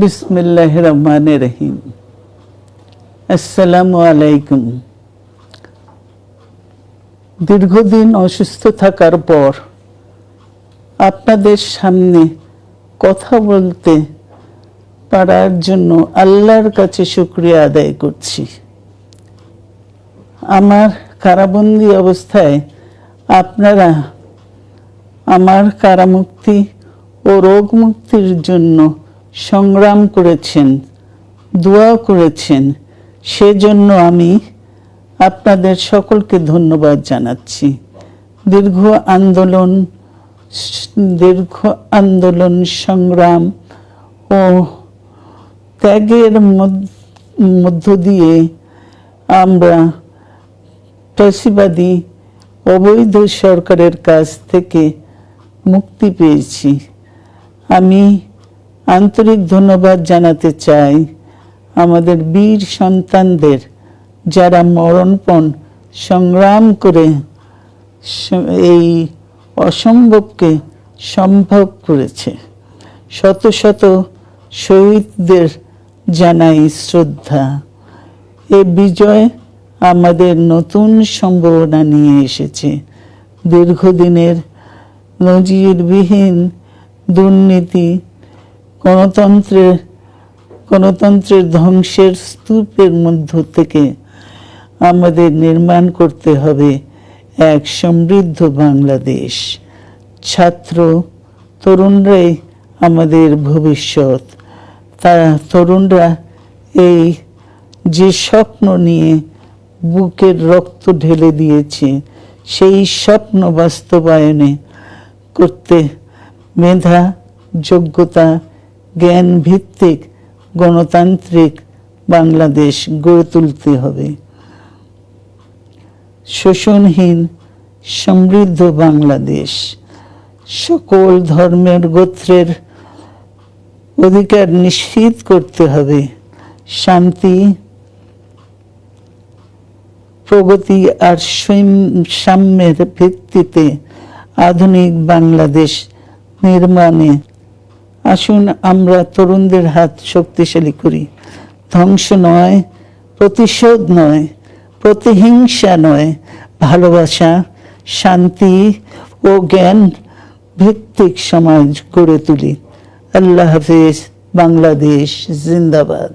বিসমিল্লাহির রহমানির রহিম। আসসালামু আলাইকুম। দীর্ঘদিন অসুস্থ থাকার পর আপনাদের সামনে কথা বলতে পারার জন্য আল্লাহর কাছে শুকরিয়া আদায় করছি। আমার কারাবন্দী অবস্থায় আপনারা আমার কারামুক্তি ও রোগ মুক্তির জন্য সংগ্রাম করেছেন, দোয়া করেছেন, সেজন্য আমি আপনাদের সকলকে ধন্যবাদ জানাচ্ছি। দীর্ঘ আন্দোলন সংগ্রাম ও ত্যাগের মধ্য দিয়ে আমরা ফ্যাসিবাদী অবৈধ সরকারের কাছ থেকে মুক্তি পেয়েছি। আমি আন্তরিক ধন্যবাদ জানাতে চাই আমাদের বীর সন্তানদের, যারা মরণপণ সংগ্রাম করে এই অসম্ভবকে সম্ভব করেছে। শত শত শহীদদের জানাই শ্রদ্ধা। এ বিজয় আমাদের নতুন সম্ভাবনা নিয়ে এসেছে। দীর্ঘদিনের নজিরবিহীন দুর্নীতি, গণতন্ত্রের ধ্বংসের স্তূপের মধ্য থেকে আমাদের নির্মাণ করতে হবে এক সমৃদ্ধ বাংলাদেশ। ছাত্র তরুণরাই আমাদের ভবিষ্যৎ। তরুণরা এই যে স্বপ্ন নিয়ে বুকের রক্ত ঢেলে দিয়েছে, সেই স্বপ্ন বাস্তবায়নে করতে মেধা, যোগ্যতা, জ্ঞান ভিত্তিক গণতান্ত্রিক বাংলাদেশ গড়ে তুলতে হবে। শোষণহীন সমৃদ্ধ বাংলাদেশ। সকল ধর্মের গোত্রের অধিকার নিশ্চিত করতে হবে। শান্তি, প্রগতি আর সাম্যের ভিত্তিতে আধুনিক বাংলাদেশ নির্মাণে আসুন আমরা তরুণদের হাত শক্তিশালী করি। ধ্বংস নয়, প্রতিশোধ নয়, প্রতিহিংসা নয়, ভালোবাসা, শান্তি ও জ্ঞান ভিত্তিক সমাজ গড়ে তুলি। আল্লাহ হাফেজ। বাংলাদেশ জিন্দাবাদ।